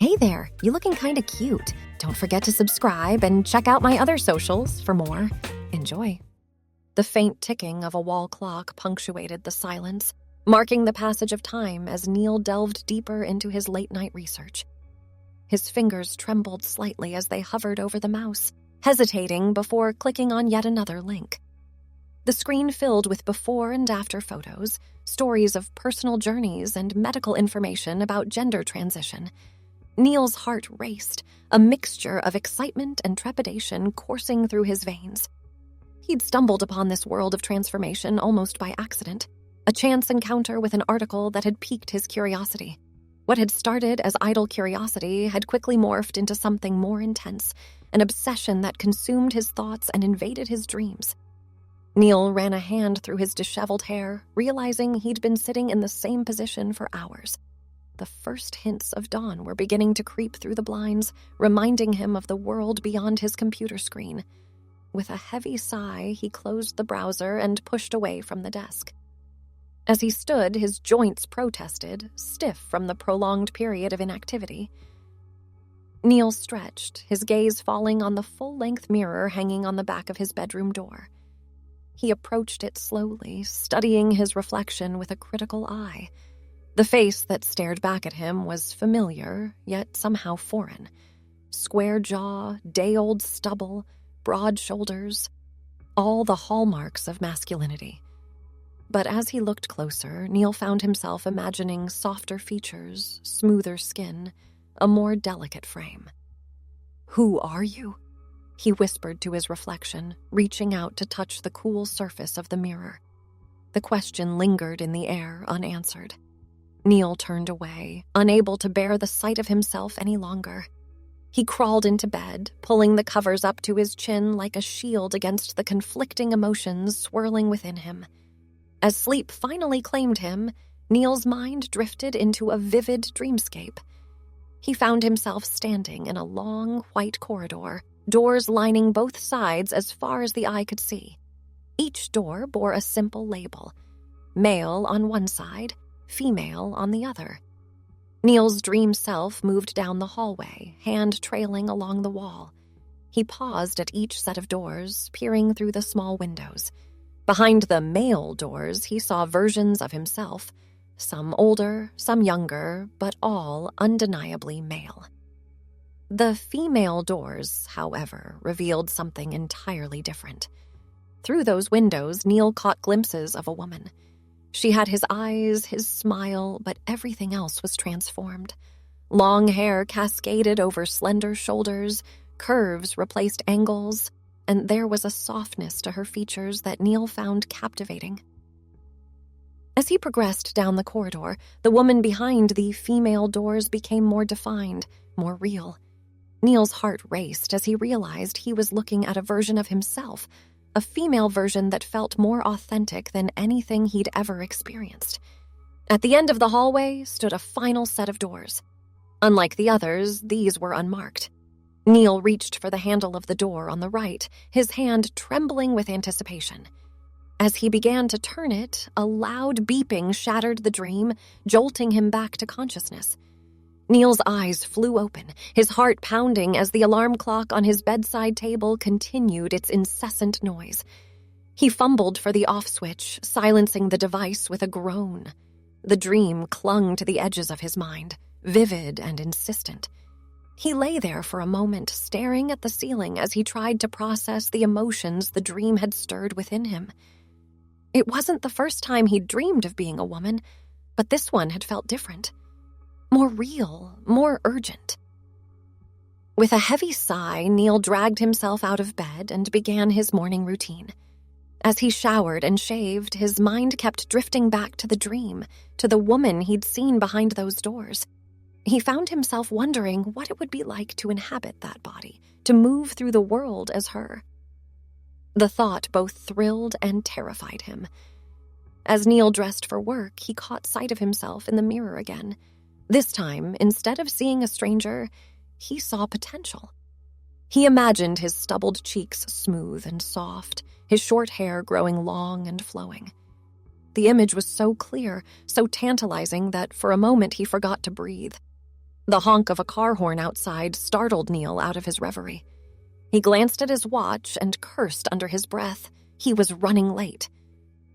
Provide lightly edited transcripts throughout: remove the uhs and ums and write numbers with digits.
Hey there, you looking kinda cute. Don't forget to subscribe and check out my other socials for more. Enjoy. The faint ticking of a wall clock punctuated the silence, marking the passage of time as Neil delved deeper into his late-night research. His fingers trembled slightly as they hovered over the mouse, hesitating before clicking on yet another link. The screen filled with before and after photos, stories of personal journeys, and medical information about gender transition. Neil's heart raced, a mixture of excitement and trepidation coursing through his veins. He'd stumbled upon this world of transformation almost by accident, a chance encounter with an article that had piqued his curiosity. What had started as idle curiosity had quickly morphed into something more intense, an obsession that consumed his thoughts and invaded his dreams. Neil ran a hand through his disheveled hair, realizing he'd been sitting in the same position for hours. The first hints of dawn were beginning to creep through the blinds, reminding him of the world beyond his computer screen. With a heavy sigh, he closed the browser and pushed away from the desk. As he stood, his joints protested, stiff from the prolonged period of inactivity. Neil stretched, his gaze falling on the full-length mirror hanging on the back of his bedroom door. He approached it slowly, studying his reflection with a critical eye. The face that stared back at him was familiar, yet somehow foreign. Square jaw, day-old stubble, broad shoulders, all the hallmarks of masculinity. But as he looked closer, Neil found himself imagining softer features, smoother skin, a more delicate frame. "Who are you?" he whispered to his reflection, reaching out to touch the cool surface of the mirror. The question lingered in the air, unanswered. Neil turned away, unable to bear the sight of himself any longer. He crawled into bed, pulling the covers up to his chin like a shield against the conflicting emotions swirling within him. As sleep finally claimed him, Neil's mind drifted into a vivid dreamscape. He found himself standing in a long, white corridor, doors lining both sides as far as the eye could see. Each door bore a simple label: male on one side, female on the other. Neil's dream self moved down the hallway, hand trailing along the wall. He paused at each set of doors, peering through the small windows. Behind the male doors, he saw versions of himself, some older, some younger, but all undeniably male. The female doors, however, revealed something entirely different. Through those windows, Neil caught glimpses of a woman. She had his eyes, his smile, but everything else was transformed. Long hair cascaded over slender shoulders, curves replaced angles, and there was a softness to her features that Neil found captivating. As he progressed down the corridor, the woman behind the female doors became more defined, more real. Neil's heart raced as he realized he was looking at a version of himself, a female version that felt more authentic than anything he'd ever experienced. At the end of the hallway stood a final set of doors. Unlike the others, these were unmarked. Neil reached for the handle of the door on the right, his hand trembling with anticipation. As he began to turn it, a loud beeping shattered the dream, jolting him back to consciousness. Neil's eyes flew open, his heart pounding as the alarm clock on his bedside table continued its incessant noise. He fumbled for the off switch, silencing the device with a groan. The dream clung to the edges of his mind, vivid and insistent. He lay there for a moment, staring at the ceiling as he tried to process the emotions the dream had stirred within him. It wasn't the first time he'd dreamed of being a woman, but this one had felt different. More real, more urgent. With a heavy sigh, Neil dragged himself out of bed and began his morning routine. As he showered and shaved, his mind kept drifting back to the dream, to the woman he'd seen behind those doors. He found himself wondering what it would be like to inhabit that body, to move through the world as her. The thought both thrilled and terrified him. As Neil dressed for work, he caught sight of himself in the mirror again. This time, instead of seeing a stranger, he saw potential. He imagined his stubbled cheeks smooth and soft, his short hair growing long and flowing. The image was so clear, so tantalizing that for a moment he forgot to breathe. The honk of a car horn outside startled Neil out of his reverie. He glanced at his watch and cursed under his breath. He was running late.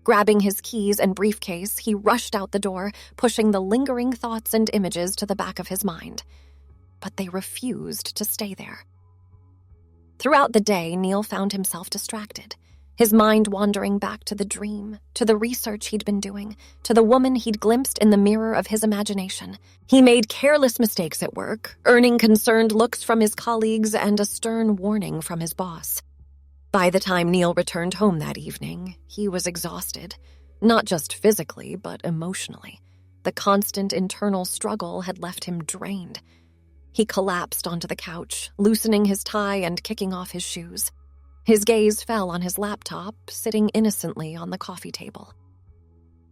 Grabbing his keys and briefcase, he rushed out the door, pushing the lingering thoughts and images to the back of his mind. But they refused to stay there. Throughout the day, Neil found himself distracted, his mind wandering back to the dream, to the research he'd been doing, to the woman he'd glimpsed in the mirror of his imagination. He made careless mistakes at work, earning concerned looks from his colleagues and a stern warning from his boss. By the time Neil returned home that evening, he was exhausted, not just physically, but emotionally. The constant internal struggle had left him drained. He collapsed onto the couch, loosening his tie and kicking off his shoes. His gaze fell on his laptop, sitting innocently on the coffee table.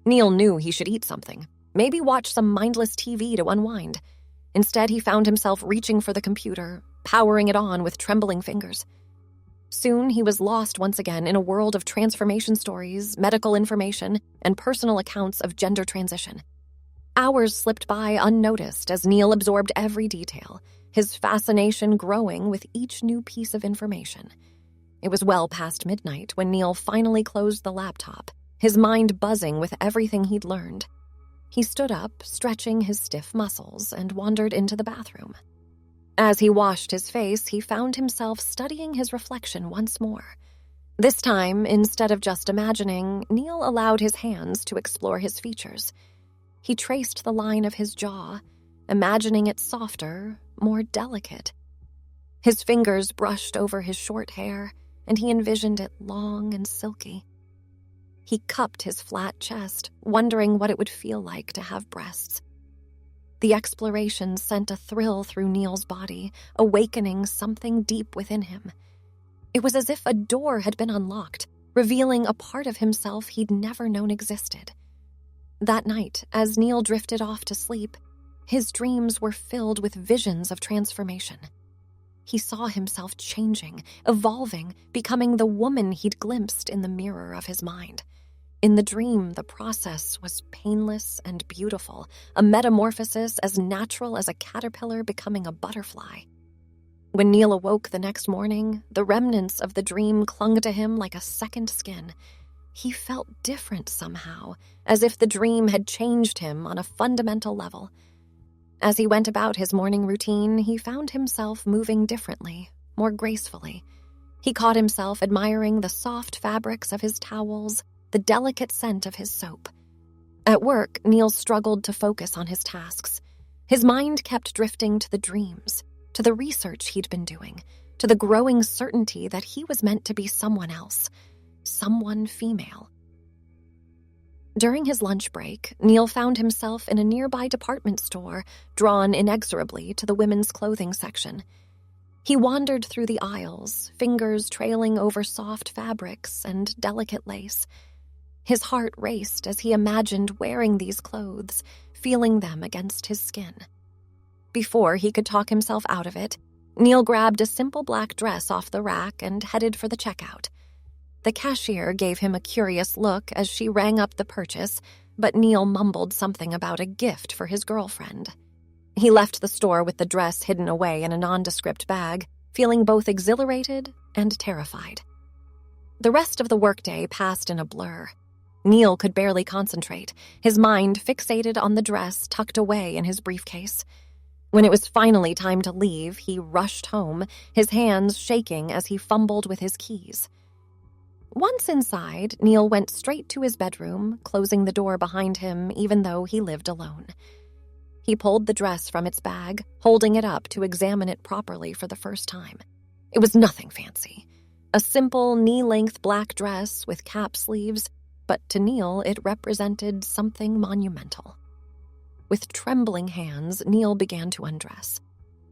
Neil knew he should eat something, maybe watch some mindless TV to unwind. Instead, he found himself reaching for the computer, powering it on with trembling fingers. Soon, he was lost once again in a world of transformation stories, medical information, and personal accounts of gender transition. Hours slipped by unnoticed as Neil absorbed every detail, his fascination growing with each new piece of information. It was well past midnight when Neil finally closed the laptop, his mind buzzing with everything he'd learned. He stood up, stretching his stiff muscles, and wandered into the bathroom. As he washed his face, he found himself studying his reflection once more. This time, instead of just imagining, Neil allowed his hands to explore his features. He traced the line of his jaw, imagining it softer, more delicate. His fingers brushed over his short hair, and he envisioned it long and silky. He cupped his flat chest, wondering what it would feel like to have breasts. The exploration sent a thrill through Neil's body, awakening something deep within him. It was as if a door had been unlocked, revealing a part of himself he'd never known existed. That night, as Neil drifted off to sleep, his dreams were filled with visions of transformation. He saw himself changing, evolving, becoming the woman he'd glimpsed in the mirror of his mind. In the dream, the process was painless and beautiful, a metamorphosis as natural as a caterpillar becoming a butterfly. When Neil awoke the next morning, the remnants of the dream clung to him like a second skin. He felt different somehow, as if the dream had changed him on a fundamental level. As he went about his morning routine, he found himself moving differently, more gracefully. He caught himself admiring the soft fabrics of his towels, the delicate scent of his soap. At work, Neil struggled to focus on his tasks. His mind kept drifting to the dreams, to the research he'd been doing, to the growing certainty that he was meant to be someone else, someone female. During his lunch break, Neil found himself in a nearby department store, drawn inexorably to the women's clothing section. He wandered through the aisles, fingers trailing over soft fabrics and delicate lace. His heart raced as he imagined wearing these clothes, feeling them against his skin. Before he could talk himself out of it, Neil grabbed a simple black dress off the rack and headed for the checkout. The cashier gave him a curious look as she rang up the purchase, but Neil mumbled something about a gift for his girlfriend. He left the store with the dress hidden away in a nondescript bag, feeling both exhilarated and terrified. The rest of the workday passed in a blur. Neil could barely concentrate, his mind fixated on the dress tucked away in his briefcase. When it was finally time to leave, he rushed home, his hands shaking as he fumbled with his keys. Once inside, Neil went straight to his bedroom, closing the door behind him even though he lived alone. He pulled the dress from its bag, holding it up to examine it properly for the first time. It was nothing fancy. A simple, knee-length black dress with cap sleeves, but to Neil it represented something monumental. With trembling hands, Neil began to undress.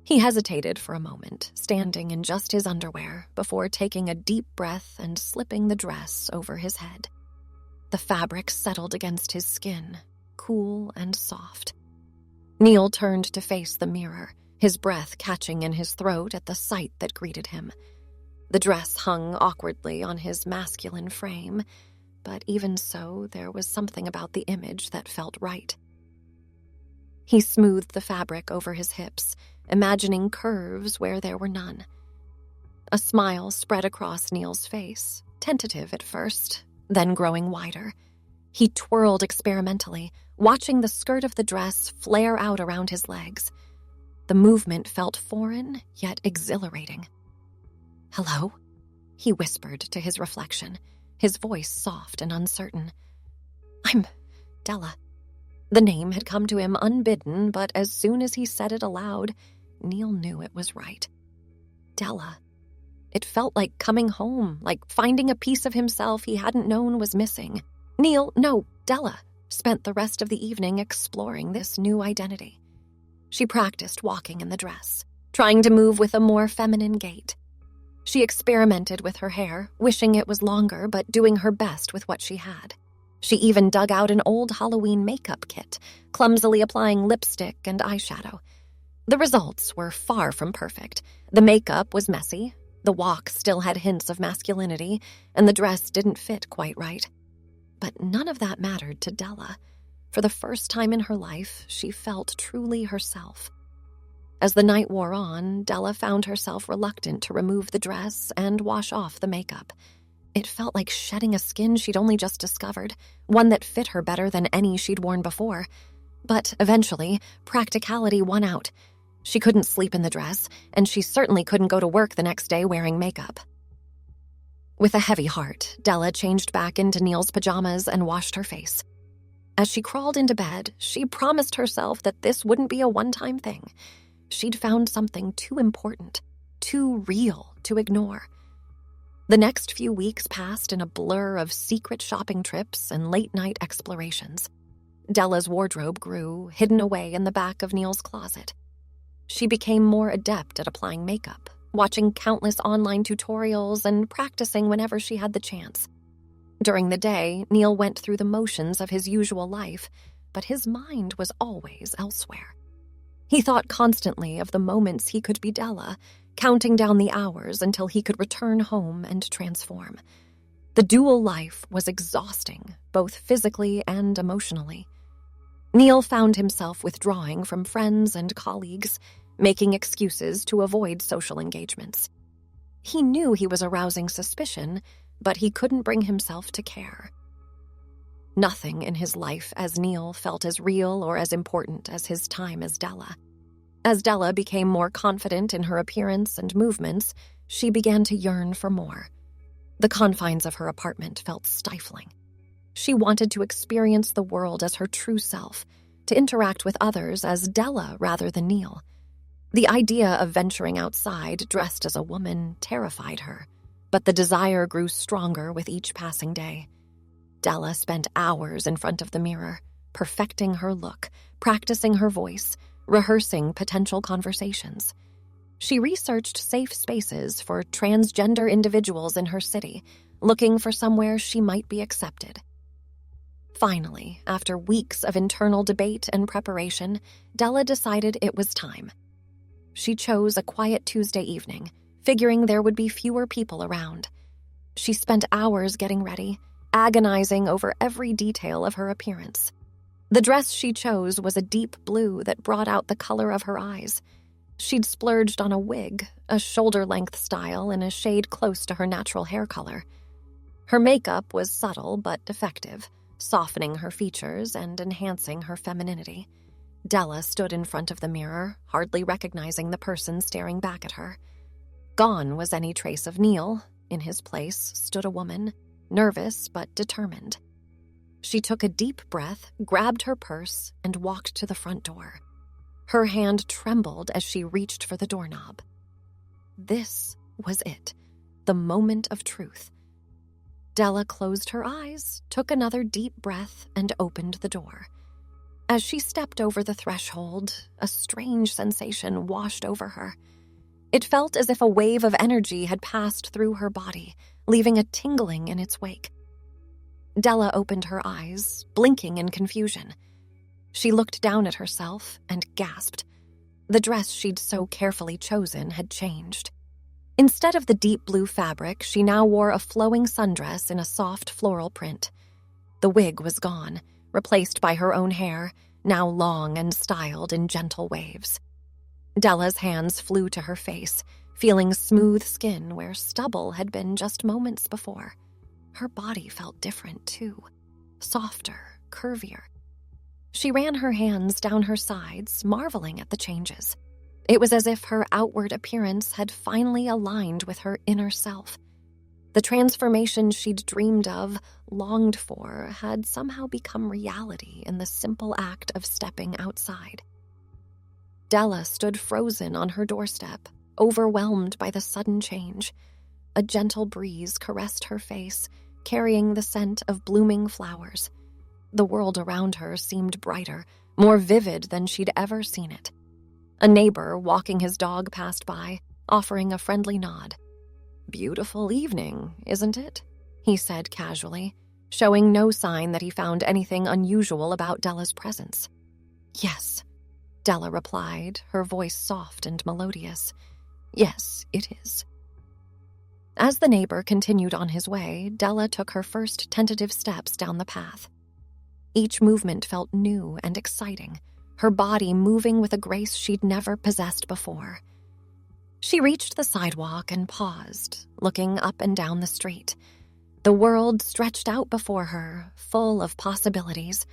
He hesitated for a moment, standing in just his underwear, before taking a deep breath and slipping the dress over his head. The fabric settled against his skin, cool and soft. Neil turned to face the mirror, his breath catching in his throat at the sight that greeted him. The dress hung awkwardly on his masculine frame, but even so, there was something about the image that felt right. He smoothed the fabric over his hips, imagining curves where there were none. A smile spread across Neil's face, tentative at first, then growing wider. He twirled experimentally, watching the skirt of the dress flare out around his legs. The movement felt foreign, yet exhilarating. "Hello?" he whispered to his reflection, his voice soft and uncertain. "I'm Della." The name had come to him unbidden, but as soon as he said it aloud, Neil knew it was right. Della. It felt like coming home, like finding a piece of himself he hadn't known was missing. Della spent the rest of the evening exploring this new identity. She practiced walking in the dress, trying to move with a more feminine gait. She experimented with her hair, wishing it was longer but doing her best with what she had. She even dug out an old Halloween makeup kit, clumsily applying lipstick and eyeshadow. The results were far from perfect. The makeup was messy, the walk still had hints of masculinity, and the dress didn't fit quite right. But none of that mattered to Della. For the first time in her life, she felt truly herself. As the night wore on, Della found herself reluctant to remove the dress and wash off the makeup. It felt like shedding a skin she'd only just discovered, one that fit her better than any she'd worn before. But eventually, practicality won out. She couldn't sleep in the dress, and she certainly couldn't go to work the next day wearing makeup. With a heavy heart, Della changed back into Neil's pajamas and washed her face. As she crawled into bed, she promised herself that this wouldn't be a one-time thing. She'd found something too important, too real to ignore. The next few weeks passed in a blur of secret shopping trips and late-night explorations. Della's wardrobe grew, hidden away in the back of Neil's closet. She became more adept at applying makeup, watching countless online tutorials and practicing whenever she had the chance. During the day, Neil went through the motions of his usual life, but his mind was always elsewhere. He thought constantly of the moments he could be Della, counting down the hours until he could return home and transform. The dual life was exhausting, both physically and emotionally. Neil found himself withdrawing from friends and colleagues, making excuses to avoid social engagements. He knew he was arousing suspicion, but he couldn't bring himself to care. Nothing in his life as Neil felt as real or as important as his time as Della. As Della became more confident in her appearance and movements, she began to yearn for more. The confines of her apartment felt stifling. She wanted to experience the world as her true self, to interact with others as Della rather than Neil. The idea of venturing outside dressed as a woman terrified her, but the desire grew stronger with each passing day. Della spent hours in front of the mirror, perfecting her look, practicing her voice, rehearsing potential conversations. She researched safe spaces for transgender individuals in her city, looking for somewhere she might be accepted. Finally, after weeks of internal debate and preparation, Della decided it was time. She chose a quiet Tuesday evening, figuring there would be fewer people around. She spent hours getting ready, agonizing over every detail of her appearance. The dress she chose was a deep blue that brought out the color of her eyes. She'd splurged on a wig, a shoulder-length style in a shade close to her natural hair color. Her makeup was subtle but effective, softening her features and enhancing her femininity. Della stood in front of the mirror, hardly recognizing the person staring back at her. Gone was any trace of Neil. In his place stood a woman, nervous but determined. She took a deep breath, grabbed her purse, and walked to the front door. Her hand trembled as she reached for the doorknob. This was it, the moment of truth. Della closed her eyes, took another deep breath, and opened the door. As she stepped over the threshold, a strange sensation washed over her. It felt as if a wave of energy had passed through her body, leaving a tingling in its wake. Della opened her eyes, blinking in confusion. She looked down at herself and gasped. The dress she'd so carefully chosen had changed. Instead of the deep blue fabric, she now wore a flowing sundress in a soft floral print. The wig was gone, replaced by her own hair, now long and styled in gentle waves. Della's hands flew to her face, feeling smooth skin where stubble had been just moments before. Her body felt different, too. Softer, curvier. She ran her hands down her sides, marveling at the changes. It was as if her outward appearance had finally aligned with her inner self. The transformation she'd dreamed of, longed for, had somehow become reality in the simple act of stepping outside. Della stood frozen on her doorstep, overwhelmed by the sudden change. A gentle breeze caressed her face, carrying the scent of blooming flowers. The world around her seemed brighter, more vivid than she'd ever seen it. A neighbor walking his dog passed by, offering a friendly nod. "Beautiful evening, isn't it?" he said casually, showing no sign that he found anything unusual about Della's presence. "Yes," Della replied, her voice soft and melodious. "Yes, it is." As the neighbor continued on his way, Della took her first tentative steps down the path. Each movement felt new and exciting, her body moving with a grace she'd never possessed before. She reached the sidewalk and paused, looking up and down the street. The world stretched out before her, full of possibilities.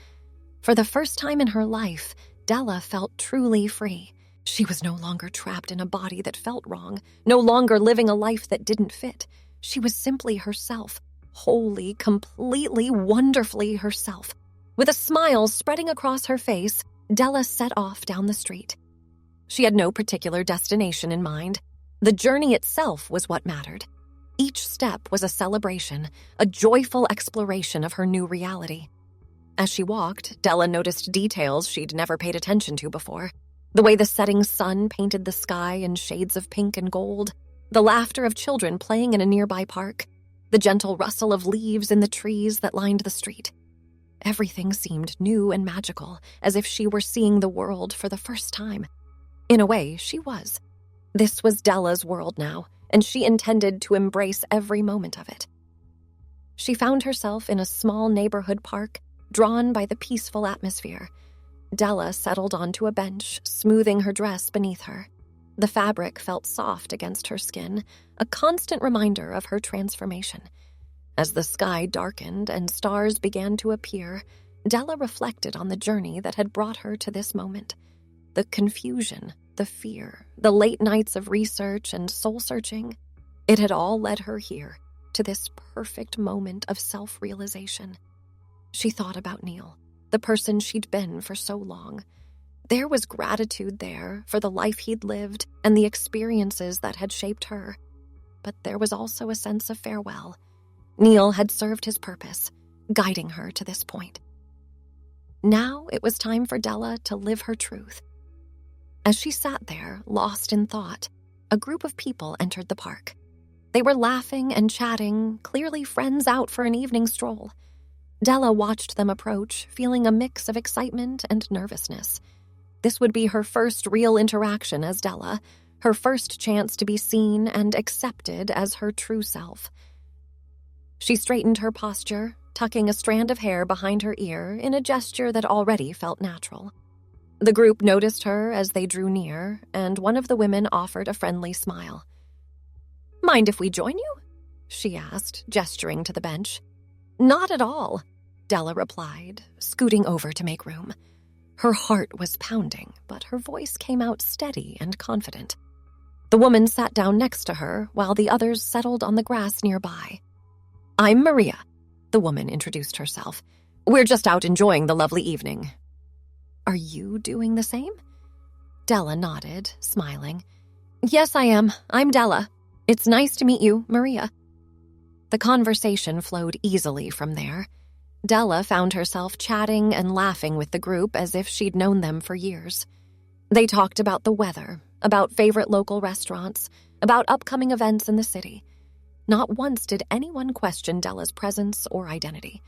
For the first time in her life, Della felt truly free. She was no longer trapped in a body that felt wrong, no longer living a life that didn't fit. She was simply herself, wholly, completely, wonderfully herself. With a smile spreading across her face, Della set off down the street. She had no particular destination in mind. The journey itself was what mattered. Each step was a celebration, a joyful exploration of her new reality. As she walked, Della noticed details she'd never paid attention to before. The way the setting sun painted the sky in shades of pink and gold, the laughter of children playing in a nearby park, the gentle rustle of leaves in the trees that lined the street. Everything seemed new and magical, as if she were seeing the world for the first time. In a way, she was. This was Della's world now, and she intended to embrace every moment of it. She found herself in a small neighborhood park, drawn by the peaceful atmosphere. Della settled onto a bench, smoothing her dress beneath her. The fabric felt soft against her skin, a constant reminder of her transformation. As the sky darkened and stars began to appear, Della reflected on the journey that had brought her to this moment. The confusion, the fear, the late nights of research and soul-searching, it had all led her here, to this perfect moment of self-realization. She thought about Neil, the person she'd been for so long. There was gratitude there for the life he'd lived and the experiences that had shaped her. But there was also a sense of farewell. Neil had served his purpose, guiding her to this point. Now it was time for Della to live her truth. As she sat there, lost in thought, a group of people entered the park. They were laughing and chatting, clearly friends out for an evening stroll. Della watched them approach, feeling a mix of excitement and nervousness. This would be her first real interaction as Della, her first chance to be seen and accepted as her true self. She straightened her posture, tucking a strand of hair behind her ear in a gesture that already felt natural. The group noticed her as they drew near, and one of the women offered a friendly smile. "Mind if we join you?" she asked, gesturing to the bench. "Not at all," Della replied, scooting over to make room. Her heart was pounding, but her voice came out steady and confident. The woman sat down next to her while the others settled on the grass nearby. "I'm Maria," the woman introduced herself. "We're just out enjoying the lovely evening." "Are you doing the same?" Della nodded, smiling. "Yes, I am. I'm Della. It's nice to meet you, Maria." The conversation flowed easily from there. Della found herself chatting and laughing with the group as if she'd known them for years. They talked about the weather, about favorite local restaurants, about upcoming events in the city. Not once did anyone question Della's presence or identity.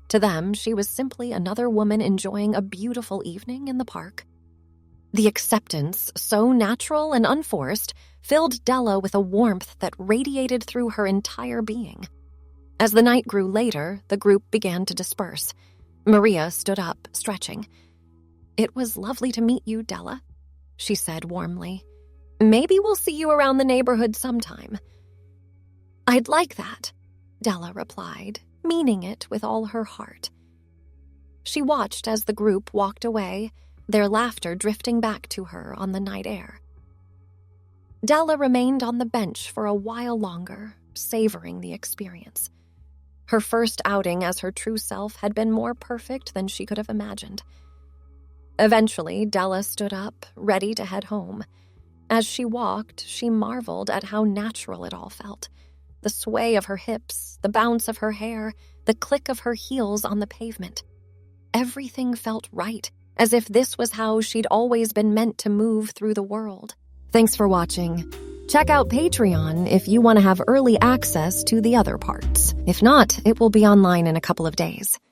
To them, she was simply another woman enjoying a beautiful evening in the park. The acceptance, so natural and unforced, filled Della with a warmth that radiated through her entire being. As the night grew later, the group began to disperse. Maria stood up, stretching. "It was lovely to meet you, Della," she said warmly. "Maybe we'll see you around the neighborhood sometime." "I'd like that," Della replied, meaning it with all her heart. She watched as the group walked away, their laughter drifting back to her on the night air. Della remained on the bench for a while longer, savoring the experience. Her first outing as her true self had been more perfect than she could have imagined. Eventually, Della stood up, ready to head home. As she walked, she marveled at how natural it all felt. The sway of her hips, the bounce of her hair, the click of her heels on the pavement. Everything felt right, as if this was how she'd always been meant to move through the world. Thanks for watching. Check out Patreon if you want to have early access to the other parts. If not, it will be online in a couple of days.